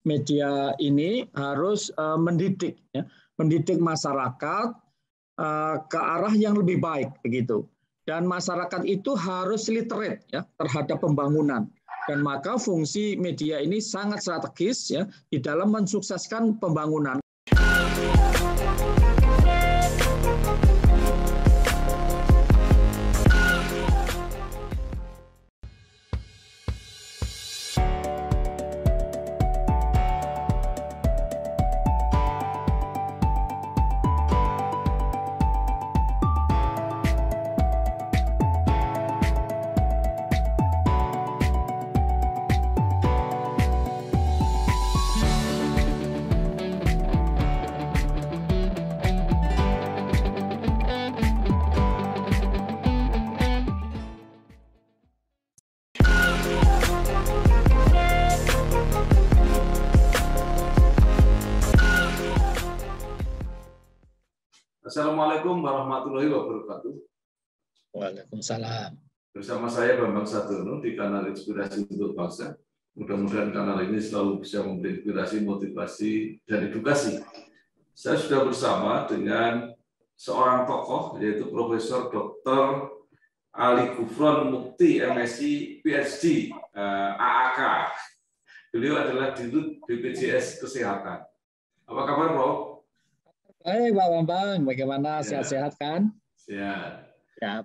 media ini harus mendidik, ya, mendidik masyarakat ke arah yang lebih baik, begitu. Dan masyarakat itu harus literate, ya, terhadap pembangunan. Dan maka fungsi media ini sangat strategis, ya, di dalam mensukseskan pembangunan. Assalamualaikum warahmatullahi wabarakatuh. Waalaikumsalam. Bersama saya Bambang Sadono di kanal Inspirasi untuk Bangsa. Mudah-mudahan kanal ini selalu bisa memberi inspirasi, motivasi, dan edukasi. Saya sudah bersama dengan seorang tokoh, yaitu Profesor Dr. Ali Gufron Mukti, MSc, PhD, AAK. Beliau adalah Dirut BPJS Kesehatan. Apa kabar, Prof? Baik, Pak Bambang. Bagaimana? Sehat-sehat kan? Sehat. Ya.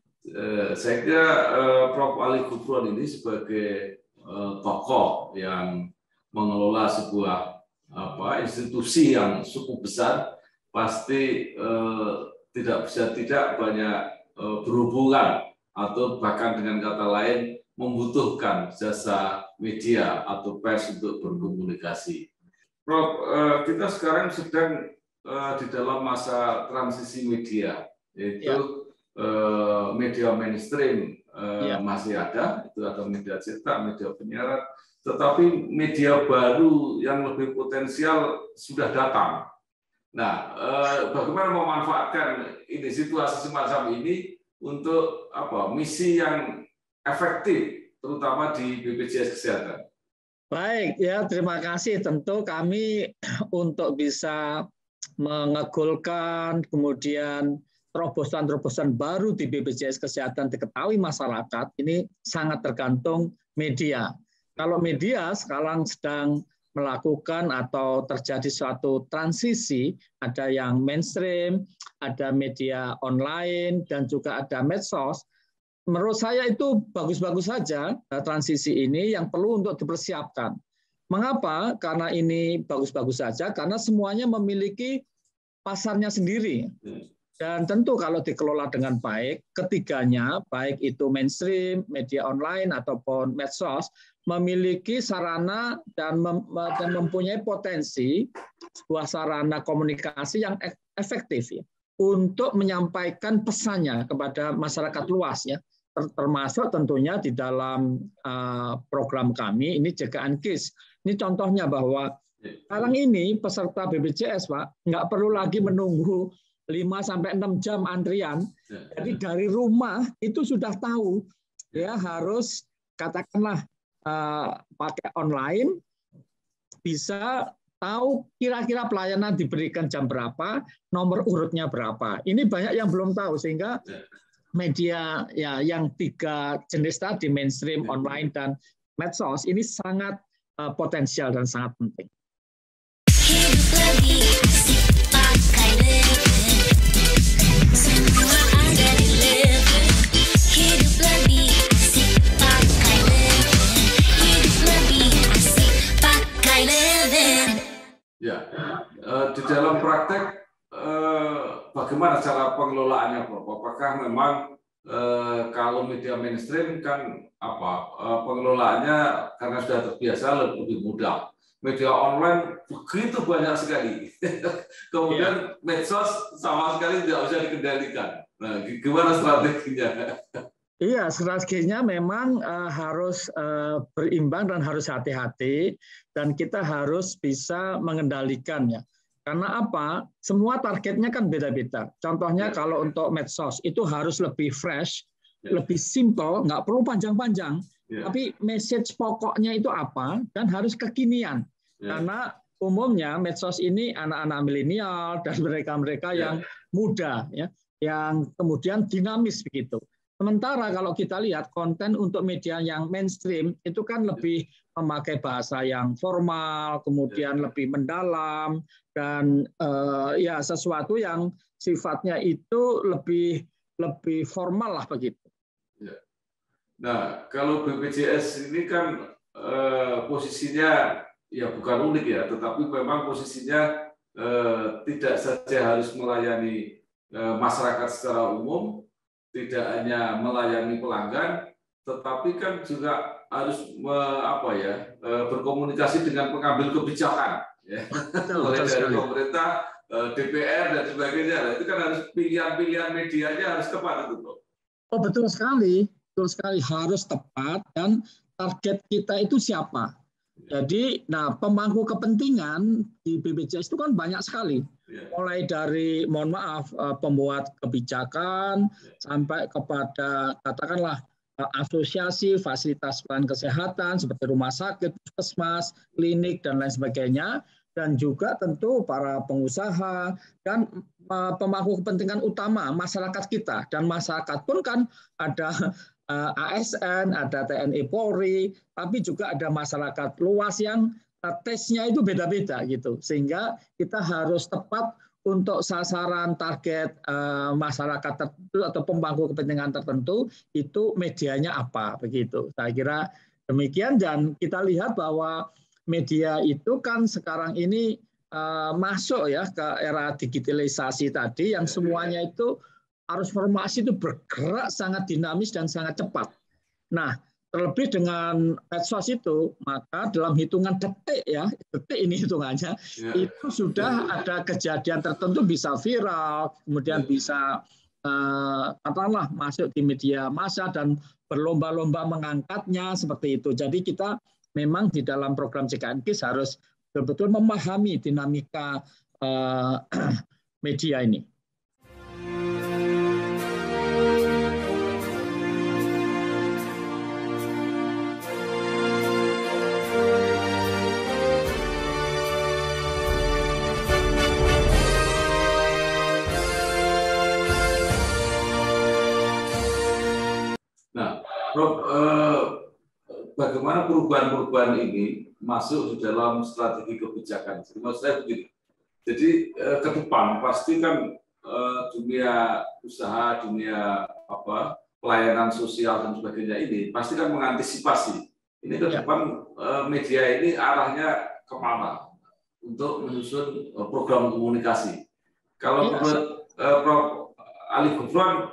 Saya kira Prof. Ali Gufron ini sebagai tokoh yang mengelola sebuah institusi yang cukup besar, pasti tidak bisa tidak banyak berhubungan atau bahkan dengan kata lain membutuhkan jasa media atau pers untuk berkomunikasi. Prof, kita sekarang sedang di dalam masa transisi media, yaitu media mainstream masih ada, itu ada media cetak, media penyiaran, tetapi media baru yang lebih potensial sudah datang. Nah, bagaimana memanfaatkan ini situasi semacam ini untuk misi yang efektif, terutama di BPJS Kesehatan? Baik, ya, terima kasih. Tentu kami untuk bisa mengegulkan, kemudian terobosan-terobosan baru di BPJS Kesehatan diketahui masyarakat, ini sangat tergantung media. Kalau media sekarang sedang melakukan atau terjadi suatu transisi, ada yang mainstream, ada media online, dan juga ada medsos, menurut saya itu bagus-bagus saja transisi ini yang perlu untuk dipersiapkan. Mengapa? Karena ini bagus-bagus saja, karena semuanya memiliki pasarnya sendiri. Dan tentu kalau dikelola dengan baik, ketiganya, baik itu mainstream, media online, ataupun medsos, memiliki sarana dan mempunyai potensi sebuah sarana komunikasi yang efektif, ya, untuk menyampaikan pesannya kepada masyarakat luas, ya, termasuk tentunya di dalam program kami, ini jagaan KIS. Ini contohnya bahwa sekarang ini peserta BPJS, Pak, nggak perlu lagi menunggu 5-6 jam antrian. Jadi dari rumah itu sudah tahu, ya, harus katakanlah pakai online, bisa tahu kira-kira pelayanan diberikan jam berapa, nomor urutnya berapa. Ini banyak yang belum tahu, sehingga media, ya, yang 3 jenis tadi, mainstream, online, dan medsos, ini sangat potensial dan sangat penting. Hidup lebih asik pakai Leven. Semua ada di Leven. Hidup lebih asik pakai Leven. Hidup lebih asik pakai Leven. Ya, di dalam praktek bagaimana cara pengelolaannya, Prof? Apakah memang kalau media mainstream kan pengelolaannya karena sudah terbiasa lebih mudah. Media online begitu banyak sekali. Kemudian medsos sama sekali tidak bisa dikendalikan. Nah, gimana strateginya? Iya, strateginya memang harus berimbang dan harus hati-hati, dan kita harus bisa mengendalikannya. Karena apa? Semua targetnya kan beda-beda. Contohnya kalau untuk medsos itu harus lebih fresh, lebih simple, nggak perlu panjang-panjang. Tapi message pokoknya itu apa, dan harus kekinian. Karena umumnya medsos ini anak-anak milenial dan mereka-mereka yang muda, ya, yang kemudian dinamis begitu. Sementara kalau kita lihat konten untuk media yang mainstream itu kan lebih memakai bahasa yang formal, kemudian lebih mendalam, dan ya sesuatu yang sifatnya itu lebih formal lah begitu. Nah, kalau BPJS ini kan posisinya ya bukan unik ya, tetapi memang posisinya tidak saja harus melayani masyarakat secara umum, tidak hanya melayani pelanggan, tetapi kan juga harus berkomunikasi dengan pengambil kebijakan, ya. Mulai dari pemerintah, DPR dan sebagainya. Nah, itu kan harus pilihan-pilihan medianya harus tepat itu, Bro. Oh, betul sekali harus tepat, dan target kita itu siapa. Jadi, pemangku kepentingan di BPJS itu kan banyak sekali. Mulai dari, mohon maaf, pembuat kebijakan, sampai kepada, katakanlah, asosiasi, fasilitas pelayanan kesehatan, seperti rumah sakit, puskesmas, klinik, dan lain sebagainya. Dan juga tentu para pengusaha, dan pemangku kepentingan utama, masyarakat kita. Dan masyarakat pun kan ada ASN, ada TNI Polri, tapi juga ada masyarakat luas yang tesnya itu beda-beda gitu, sehingga kita harus tepat untuk sasaran target masyarakat tertentu atau pemangku kepentingan tertentu, itu medianya apa begitu. Saya kira demikian, dan kita lihat bahwa media itu kan sekarang ini masuk ya ke era digitalisasi tadi, yang semuanya itu arus informasi itu bergerak sangat dinamis dan sangat cepat. Nah, terlebih dengan medsos itu, maka dalam hitungan detik ya, detik ini hitungannya, itu sudah ada kejadian tertentu bisa viral, kemudian bisa katakanlah masuk di media massa dan berlomba-lomba mengangkatnya seperti itu. Jadi kita memang di dalam program CKNKIS harus betul-betul memahami dinamika media ini. Prof, bagaimana perubahan-perubahan ini masuk di dalam strategi kebijakan? Jadi maksud saya begini, jadi ke depan pasti kan dunia usaha, dunia pelayanan sosial dan sebagainya ini pasti kan mengantisipasi. Ini ke depan media ini arahnya kemana untuk menyusun program komunikasi? Kalau menurut Prof. Ali Gufron,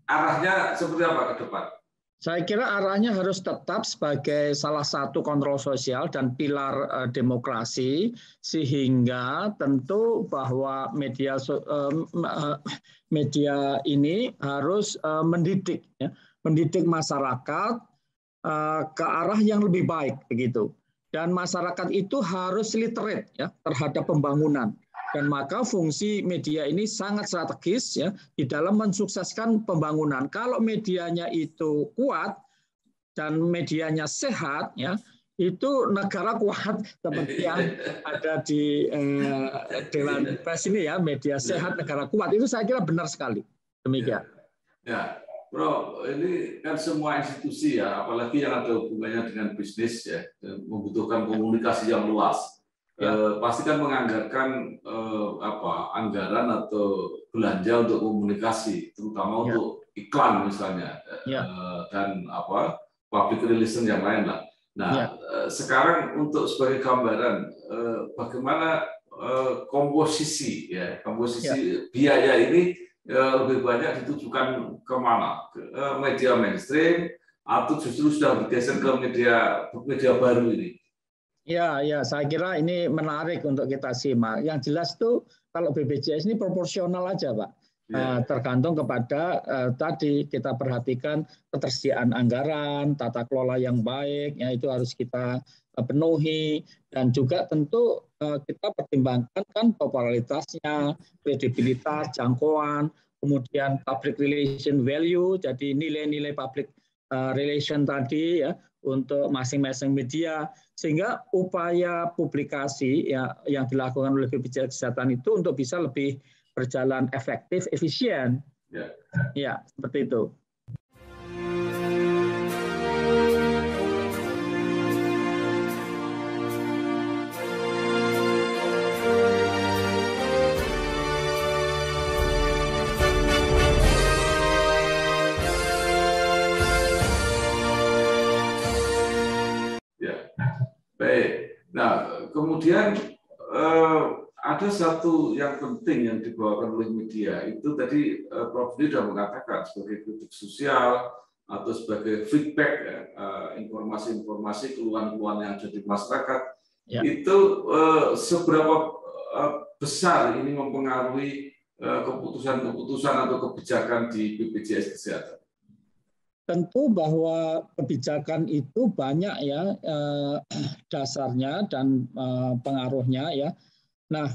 arahnya seperti apa ke depan? Saya kira arahnya harus tetap sebagai salah satu kontrol sosial dan pilar demokrasi, sehingga tentu bahwa media ini harus mendidik masyarakat ke arah yang lebih baik begitu. Dan masyarakat itu harus literate ya terhadap pembangunan. Dan maka fungsi media ini sangat strategis ya di dalam mensukseskan pembangunan. Kalau medianya itu kuat dan medianya sehat ya, itu negara kuat seperti yang ada di Dewan Pers ini ya, media sehat negara kuat. Itu saya kira benar sekali. Demikian. Ya, Bro, ini kan semua institusi ya, apalagi yang ada hubungannya dengan bisnis ya, dan membutuhkan komunikasi yang luas. Pasti kan menganggarkan anggaran atau belanja untuk komunikasi, terutama untuk iklan misalnya, dan public relation yang lain lah. Nah, sekarang untuk sebagai gambaran, bagaimana komposisi biaya ini lebih banyak ditujukan kemana? Ke media mainstream atau justru sudah bergeser ke media baru ini? Ya, saya kira ini menarik untuk kita simak. Yang jelas tuh kalau BPJS ini proporsional aja, Pak. Tergantung kepada tadi kita perhatikan ketersediaan anggaran, tata kelola yang baik, ya itu harus kita penuhi, dan juga tentu kita pertimbangkan kan popularitasnya, kredibilitas, jangkauan, kemudian public relation value, jadi nilai-nilai public relation tadi ya untuk masing-masing media, sehingga upaya publikasi ya yang dilakukan oleh BPJS Kesehatan itu untuk bisa lebih berjalan efektif, efisien. Ya, seperti itu. Baik. Nah, kemudian ada satu yang penting yang dibawakan oleh media itu tadi Prof. Didi sudah mengatakan sebagai kritik sosial atau sebagai feedback ya, informasi-informasi keluhan-keluhan yang ada di masyarakat itu seberapa besar ini mempengaruhi keputusan-keputusan atau kebijakan di BPJS Kesehatan. Tentu bahwa kebijakan itu banyak ya dasarnya dan pengaruhnya ya. Nah,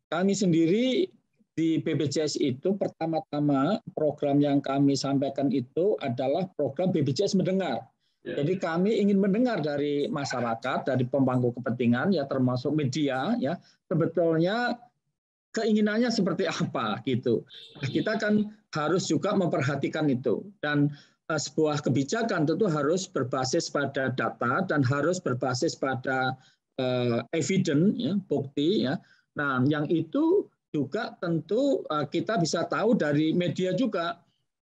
kami sendiri di BPJS itu pertama-tama program yang kami sampaikan itu adalah program BPJS Mendengar. Jadi kami ingin mendengar dari masyarakat, dari pemangku kepentingan ya termasuk media ya, sebetulnya keinginannya seperti apa gitu. Nah, kita kan harus juga memperhatikan itu, dan sebuah kebijakan tentu harus berbasis pada data dan harus berbasis pada evidence ya, bukti ya. Nah, yang itu juga tentu kita bisa tahu dari media juga.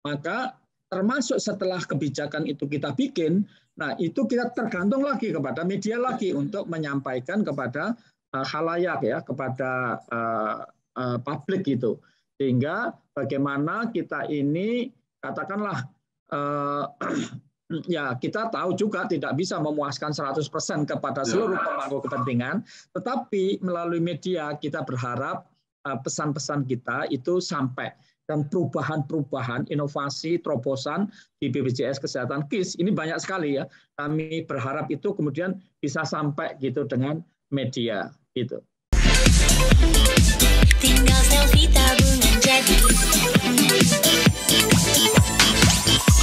Maka termasuk setelah kebijakan itu kita bikin, nah itu kita tergantung lagi kepada media lagi untuk menyampaikan kepada khalayak ya, kepada publik gitu. Sehingga bagaimana kita ini katakanlah ya kita tahu juga tidak bisa memuaskan 100% kepada seluruh pemangku kepentingan, tetapi melalui media kita berharap pesan-pesan kita itu sampai, dan perubahan-perubahan, inovasi, terobosan di BPJS Kesehatan KIS ini banyak sekali ya. Kami berharap itu kemudian bisa sampai gitu dengan media gitu. Tinggal selfie tabungan jadi.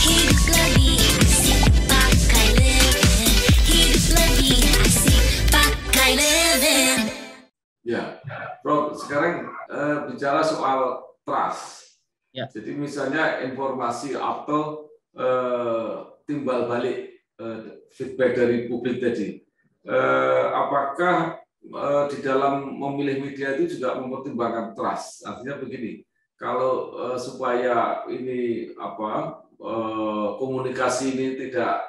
Hidup lebih asik pakai Leven. Hidup lebih asik pakai Leven. Ya, Prof. Sekarang bicara soal trust. Ya. Jadi misalnya informasi atau timbal balik feedback dari publik tadi, apakah di dalam memilih media itu juga mempertimbangkan trust? Artinya begini, kalau supaya ini komunikasi ini tidak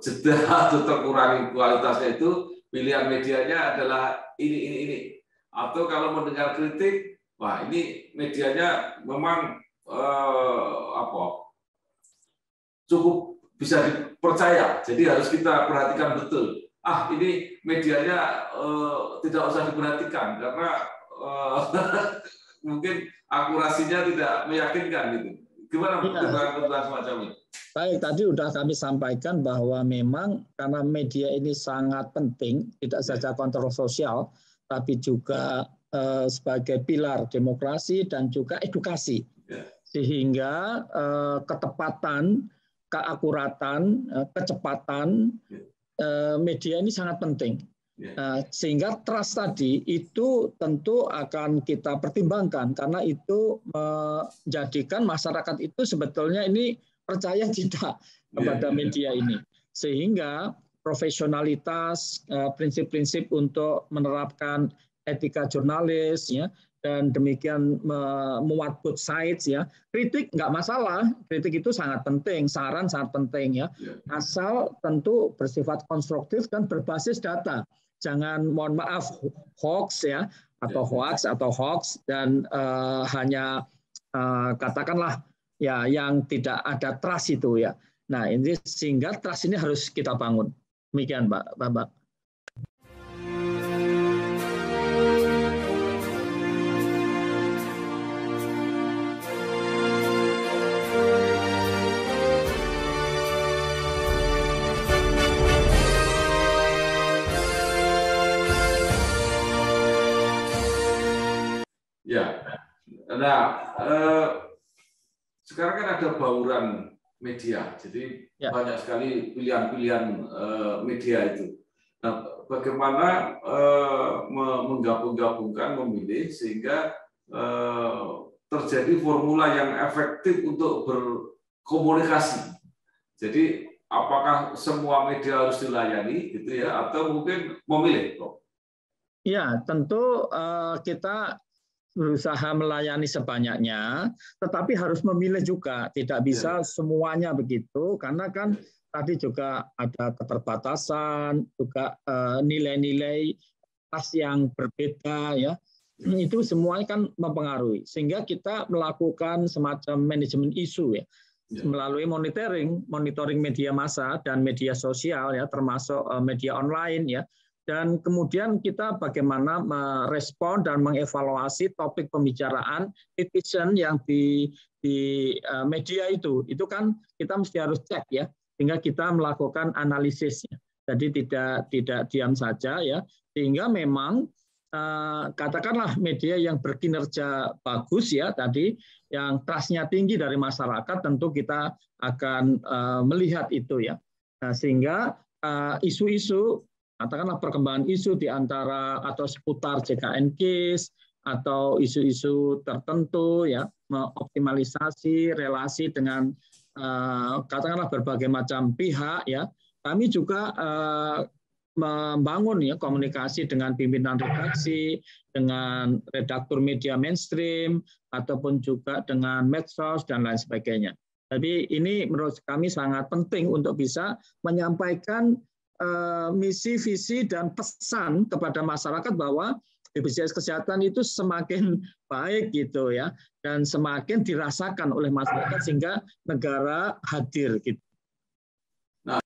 terjeda atau terkurangi kualitasnya, itu pilihan medianya adalah ini. Atau kalau mendengar kritik, wah ini medianya memang cukup bisa dipercaya, jadi harus kita perhatikan betul. Ini medianya tidak usah diperhatikan karena mungkin akurasinya tidak meyakinkan gitu. Gimana pertimbangan semacam ini? Baik, tadi sudah kami sampaikan bahwa memang karena media ini sangat penting, tidak saja kontroversial, tapi juga sebagai pilar demokrasi dan juga edukasi. Sehingga ketepatan, keakuratan, kecepatan media ini sangat penting. Sehingga trust tadi itu tentu akan kita pertimbangkan, karena itu menjadikan masyarakat itu sebetulnya ini percaya tidak kepada media ini. Sehingga profesionalitas, prinsip-prinsip untuk menerapkan etika jurnalis ya, dan demikian memuat both sides ya. Kritik nggak masalah, kritik itu sangat penting, saran sangat penting ya. Asal tentu bersifat konstruktif dan berbasis data. Jangan, mohon maaf, hoax ya, atau hoax dan hanya katakanlah ya yang tidak ada trust itu ya. Nah, ini sehingga trust ini harus kita bangun. Demikian, Pak Bambang. Ya, nah sekarang kan ada bauran media. Jadi Ya. banyak sekali pilihan-pilihan media itu. Nah, bagaimana menggabung-gabungkan, memilih sehingga terjadi formula yang efektif untuk berkomunikasi. Jadi apakah semua media harus dilayani gitu ya, atau mungkin memilih, Prof? Ya, tentu kita berusaha melayani sebanyaknya, tetapi harus memilih juga. Tidak bisa semuanya begitu, karena kan tadi juga ada keterbatasan, juga nilai-nilai tas yang berbeda, ya. Itu semuanya kan mempengaruhi. Sehingga kita melakukan semacam manajemen isu, ya, melalui monitoring media massa dan media sosial, ya, termasuk media online, ya. Dan kemudian kita bagaimana merespon dan mengevaluasi topik pembicaraan netizen yang di media itu kan kita mesti harus cek, ya, sehingga kita melakukan analisisnya. Jadi tidak diam saja, ya, sehingga memang katakanlah media yang berkinerja bagus, ya, tadi yang trust-nya tinggi dari masyarakat, tentu kita akan melihat itu, ya. Nah, sehingga isu-isu, katakanlah perkembangan isu di antara atau seputar JKN case atau isu-isu tertentu, ya, mengoptimalisasi relasi dengan katakanlah berbagai macam pihak, ya. Kami juga membangun, ya, komunikasi dengan pimpinan redaksi, dengan redaktur media mainstream, ataupun juga dengan medsos dan lain sebagainya. Jadi ini menurut kami sangat penting untuk bisa menyampaikan misi, visi, dan pesan kepada masyarakat bahwa BPJS Kesehatan itu semakin baik gitu, ya, dan semakin dirasakan oleh masyarakat sehingga negara hadir gitu. Nah,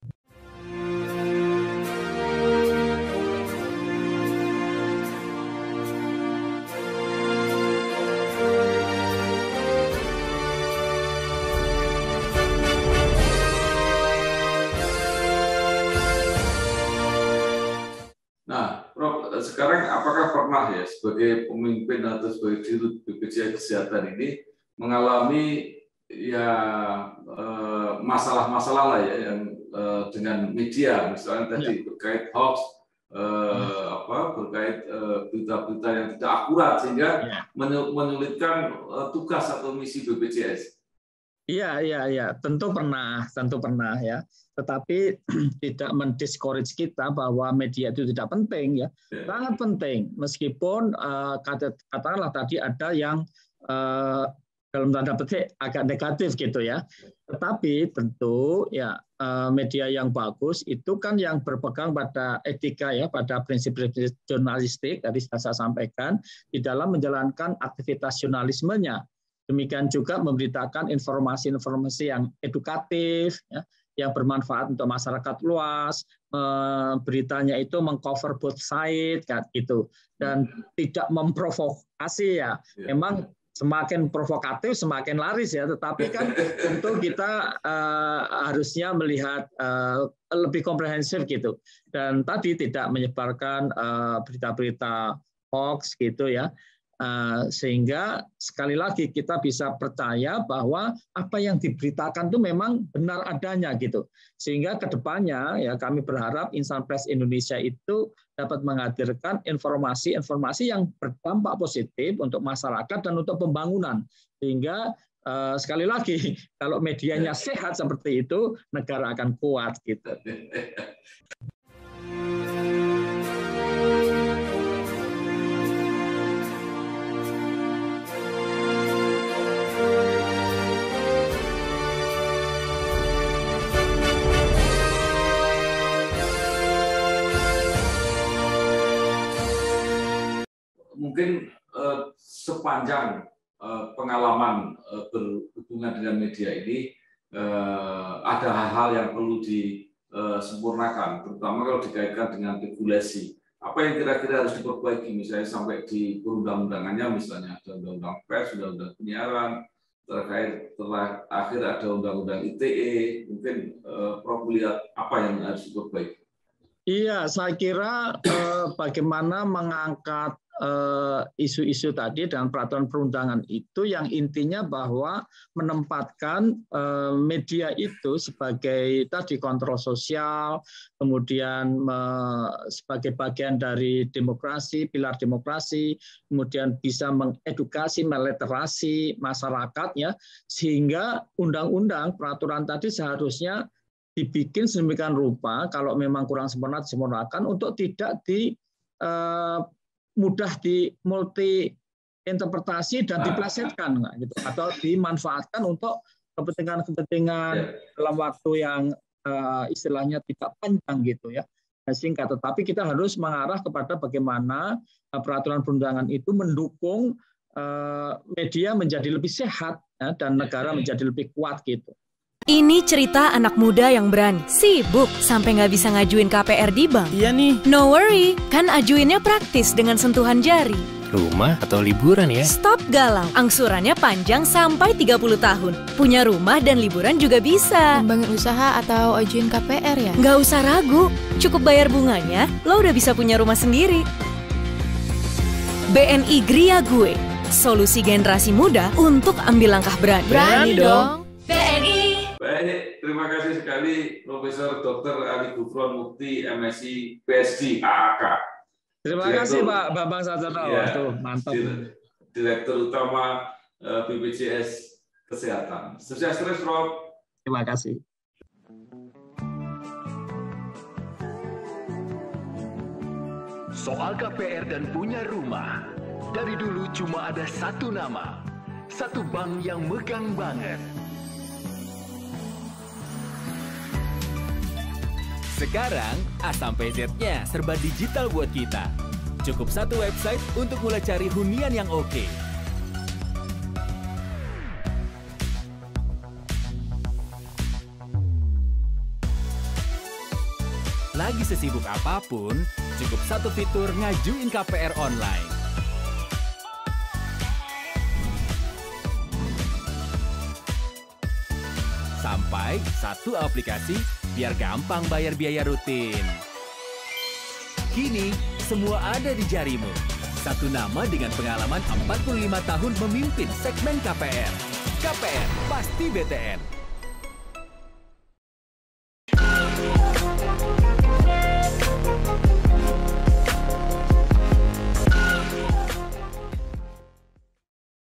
sekarang apakah pernah, ya, sebagai pemimpin atau sebagai dirut BPJS Kesehatan ini mengalami, ya, masalah-masalah lah, ya, yang dengan media, misalnya tadi terkait hoax, terkait berita-berita yang tidak akurat sehingga menyulitkan tugas atau misi BPJS? Iya, tentu pernah, ya. Tetapi tidak mendiscourage kita bahwa media itu tidak penting, ya, sangat penting. Meskipun katakanlah tadi ada yang dalam tanda petik agak negatif gitu, ya. Tetapi tentu, ya, media yang bagus itu kan yang berpegang pada etika, ya, pada prinsip-prinsip jurnalistik tadi saya sampaikan di dalam menjalankan aktivitas jurnalismenya. Demikian juga memberitakan informasi-informasi yang edukatif, ya, yang bermanfaat untuk masyarakat luas, beritanya itu mengcover both side, kan, gitu, dan tidak memprovokasi, ya. Memang semakin provokatif semakin laris, ya, tetapi kan tentu kita harusnya melihat lebih komprehensif gitu, dan tadi tidak menyebarkan berita-berita hoax gitu, ya. Sehingga sekali lagi kita bisa percaya bahwa apa yang diberitakan itu memang benar adanya gitu. Sehingga kedepannya, ya, kami berharap Insan Press Indonesia itu dapat menghadirkan informasi-informasi yang berdampak positif untuk masyarakat dan untuk pembangunan. Sehingga sekali lagi kalau medianya sehat seperti itu, negara akan kuat gitu. Mungkin sepanjang pengalaman berhubungan dengan media ini ada hal-hal yang perlu disempurnakan, terutama kalau dikaitkan dengan regulasi. Apa yang kira-kira harus diperbaiki, misalnya sampai di perundang-undangannya, misalnya ada undang-undang pers, undang-undang penyiaran, terakhir ada undang-undang ITE. Mungkin Prof melihat apa yang harus diperbaiki? Iya, saya kira bagaimana mengangkat isu-isu tadi dengan peraturan perundangan itu yang intinya bahwa menempatkan media itu sebagai tadi kontrol sosial, kemudian sebagai bagian dari demokrasi, pilar demokrasi, kemudian bisa mengedukasi, meliterasi masyarakat ya, sehingga undang-undang peraturan tadi seharusnya dibikin sedemikian rupa kalau memang kurang sempurna disempurnakan untuk tidak mudah di multi interpretasi dan diplesetkan gitu, atau dimanfaatkan untuk kepentingan dalam waktu yang istilahnya tidak panjang gitu ya, singkat. Tetapi kita harus mengarah kepada bagaimana peraturan perundangan itu mendukung media menjadi lebih sehat ya, dan negara menjadi lebih kuat gitu. Ini cerita anak muda yang berani, sibuk sampai nggak bisa ngajuin KPR di bank. Iya nih. No worry, kan ajuinnya praktis dengan sentuhan jari. Rumah atau liburan ya? Stop galau, angsurannya panjang sampai 30 tahun. Punya rumah dan liburan juga bisa. Ngembangin usaha atau ajuin KPR ya? Nggak usah ragu, cukup bayar bunganya, lo udah bisa punya rumah sendiri. BNI Gria Gue, solusi generasi muda untuk ambil langkah berani. Berani dong. BNI. Baik, terima kasih sekali Profesor Dr. Ali Gufron Mukti, MSc, PhD, AAK. Terima kasih Pak Bambang Satyono. Ya, mantap. Direktur Utama BPJS Kesehatan. Sukses terus, Prof. Terima kasih. Soal KPR dan punya rumah, dari dulu cuma ada satu nama, satu bank yang megang banget. Sekarang, A sampai Z-nya serba digital buat kita. Cukup satu website untuk mulai cari hunian yang oke. Lagi sesibuk apapun, cukup satu fitur ngajuin KPR online. Sampai satu aplikasi biar gampang bayar biaya rutin. Kini, semua ada di jarimu. Satu nama dengan pengalaman 45 tahun memimpin segmen KPR. KPR, pasti BTN.